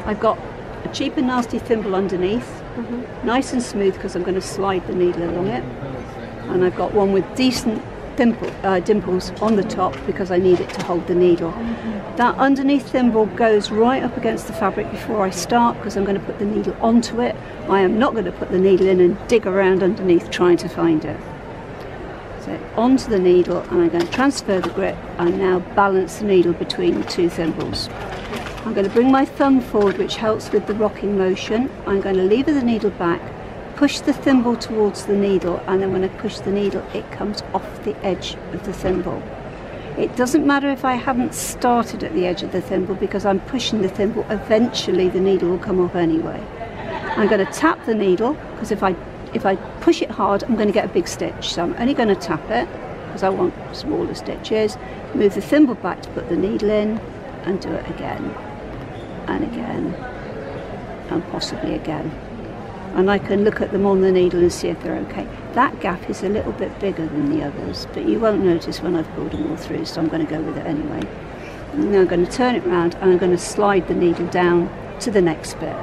I've got a cheap and nasty thimble underneath, nice and smooth because I'm going to slide the needle along it. And I've got one with decent dimples on the top because I need it to hold the needle. That underneath thimble goes right up against the fabric before I start because I'm going to put the needle onto it. I am not going to put the needle in and dig around underneath trying to find it. So onto the needle, and I'm going to transfer the grip and now balance the needle between the two thimbles. I'm going to bring my thumb forward, which helps with the rocking motion. I'm going to lever the needle back, push the thimble towards the needle, and then when I push the needle it comes off the edge of the thimble. It doesn't matter if I haven't started at the edge of the thimble because I'm pushing the thimble, eventually the needle will come off anyway. I'm going to tap the needle because if I push it hard I'm going to get a big stitch, so I'm only going to tap it because I want smaller stitches. Move the thimble back to put the needle in and do it again and again and possibly again. And I can look at them on the needle and see if they're okay. That gap is a little bit bigger than the others, but you won't notice when I've pulled them all through, so I'm going to go with it anyway. And now I'm going to turn it round and I'm going to slide the needle down to the next bit.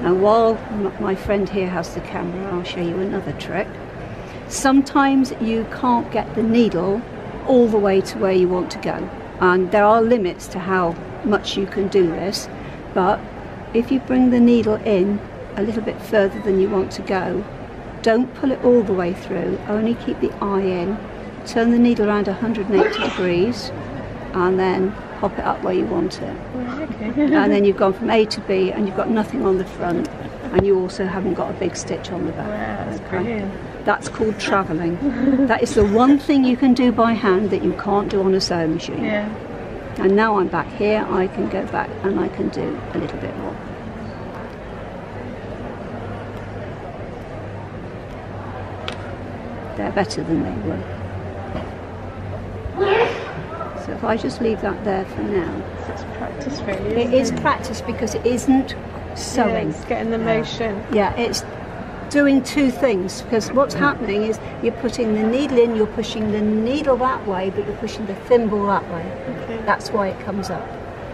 Now while my friend here has the camera, I'll show you another trick. Sometimes you can't get the needle all the way to where you want to go, and there are limits to how much you can do this, but if you bring the needle in a little bit further than you want to go, don't pull it all the way through, only keep the eye in, turn the needle around 180 degrees and then pop it up where you want it. Okay. And then you've gone from A to B and you've got nothing on the front and you also haven't got a big stitch on the back. Wow, that's brilliant. That's called travelling. That is the one thing you can do by hand that you can't do on a sewing machine. Yeah. And now I'm back here, I can go back and I can do a little bit more. They're better than they were. So if I just leave that there for now. It's practice really, It is practice because it isn't sewing. Yeah, it's getting the motion. Yeah, it's doing two things, because what's happening is you're putting the needle in, you're pushing the needle that way, but you're pushing the thimble that way. Okay. That's why it comes up.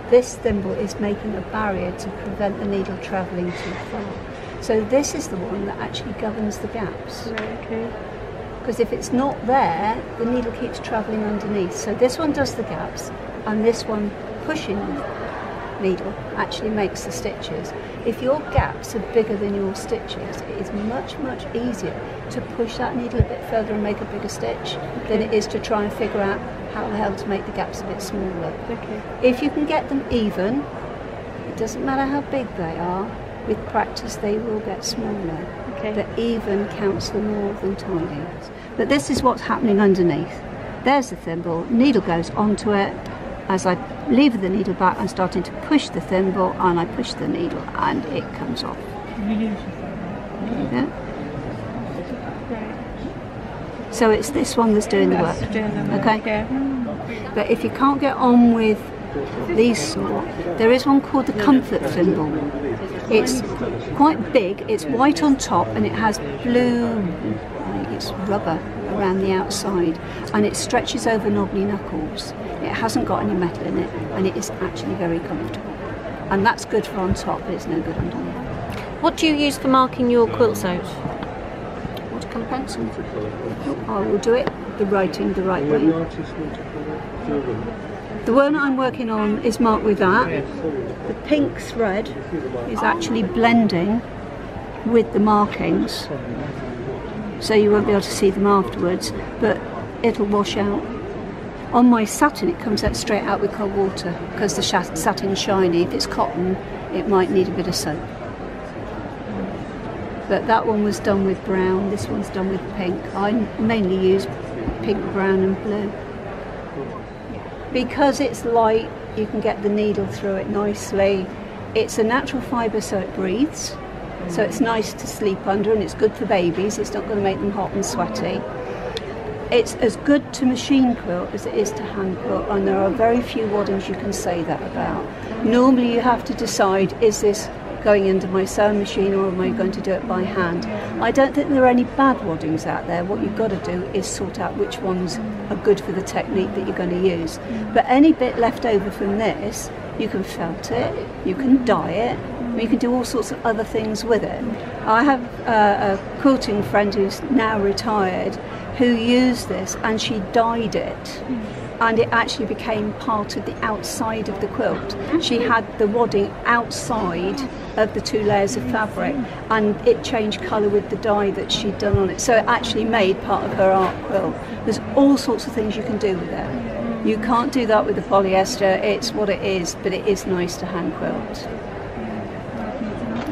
This thimble is making a barrier to prevent the needle travelling too far. So this is the one that actually governs the gaps. Right, okay. Because if it's not there, the needle keeps travelling underneath. So this one does the gaps, and this one pushing the needle actually makes the stitches. If your gaps are bigger than your stitches, it is much, much easier to push that needle a bit further and make a bigger stitch than it is to try and figure out how the hell to make the gaps a bit smaller. Okay. If you can get them even, it doesn't matter how big they are, with practice they will get smaller. Okay. But even counts for more than tiny. But this is what's happening underneath. There's the thimble, needle goes onto it. As I lever the needle back, I'm starting to push the thimble, and I push the needle and it comes off. Yeah. Right. So it's this one that's doing the work. That's doing the work, okay? Yeah. But if you can't get on with these sort, there is one called the comfort thimble. It's quite big, it's white on top and it has blue, I think it's rubber around the outside, and it stretches over knobbly knuckles. It hasn't got any metal in it and it is actually very comfortable. And that's good for on top, but it's no good underneath. What do you use for marking your quilts out? Watercolour pencil. I will do it the writing the right way. The one I'm working on is marked with that. The pink thread is actually blending with the markings, so you won't be able to see them afterwards, but it'll wash out. On my satin it comes out straight out with cold water because the satin's shiny. If it's cotton it might need a bit of soap. But that one was done with brown, this one's done with pink. I mainly use pink, brown and blue. Because it's light, you can get the needle through it nicely. It's a natural fibre, so it breathes. So it's nice to sleep under, and it's good for babies. It's not going to make them hot and sweaty. It's as good to machine quilt as it is to hand quilt, and there are very few waddings you can say that about. Normally you have to decide, is this going into my sewing machine or am I going to do it by hand? I don't think there are any bad waddings out there. What you've got to do is sort out which ones are good for the technique that you're going to use. But any bit left over from this, you can felt it, you can dye it, You can do all sorts of other things with it. I have a quilting friend who's now retired who used this, and she dyed it, and it actually became part of the outside of the quilt. She had the wadding outside of the 2 layers of fabric, and it changed colour with the dye that she'd done on it. So it actually made part of her art quilt. There's all sorts of things you can do with it. You can't do that with the polyester. It's what it is, but it is nice to hand quilt.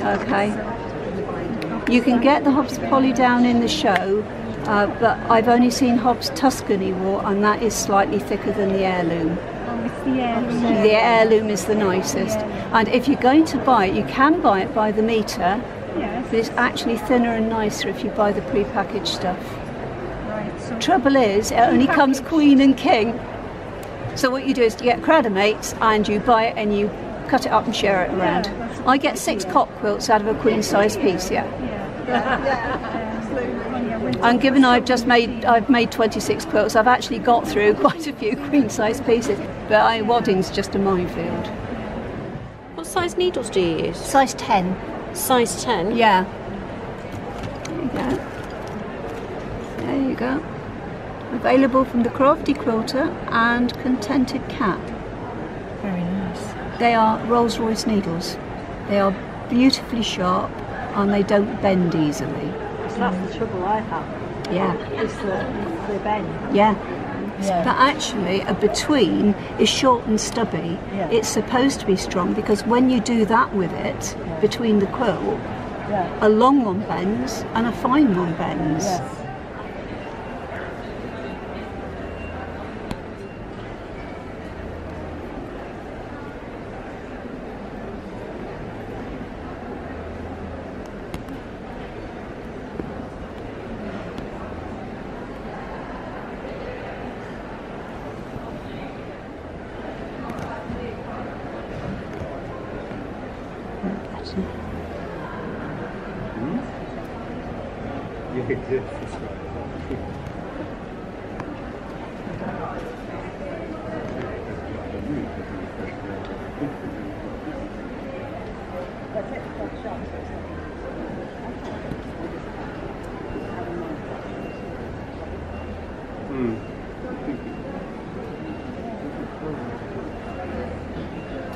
Okay. You can get the Hobbs poly down in the show, but I've only seen Hobbs Tuscany wool, and that is slightly thicker than the heirloom. The heirloom. The heirloom is the nicest. And if you're going to buy it, you can buy it by the metre, but it's actually thinner and nicer if you buy the pre-packaged stuff. Right. So Trouble is, it only comes queen and king. So what you do is you get a crowd of mates and you buy it and you cut it up and share it around. I get 6 cot quilts out of a queen size piece, And given I've made 26 quilts, I've actually got through quite a few queen size pieces. But wadding's just a minefield. What size needles do you use? Size 10. Size 10? Yeah. There you go. There you go. Available from the Crafty Quilter and Contented Cat. very nice. They are Rolls-Royce needles. They are beautifully sharp and they don't bend easily. That's the trouble I have. Yeah. Is the bend. Yeah. Yeah. But actually a between is short and stubby. Yeah. It's supposed to be strong because when you do that with it, between the quilt, a long one bends and a fine one bends. Yes.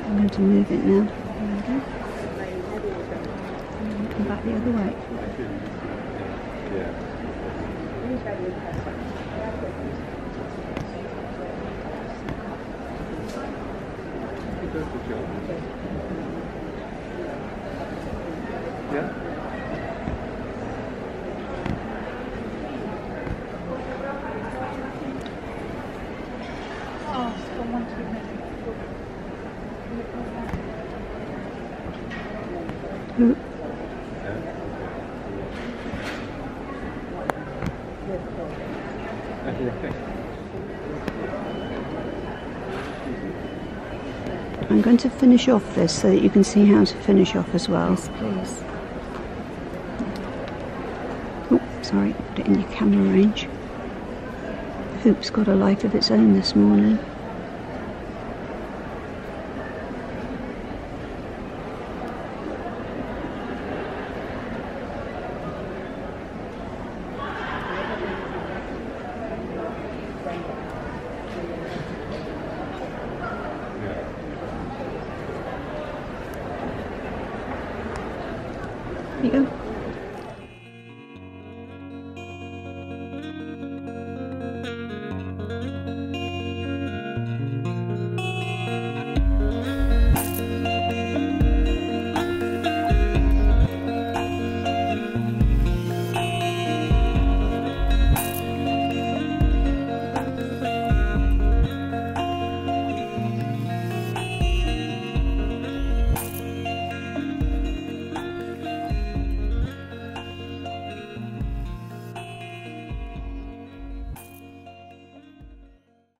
I'm going to move it now. Come back the other way. I'm going to finish off this so that you can see how to finish off as well. Yes, please. Oh, sorry, put it in your camera range. The hoop's got a life of its own this morning.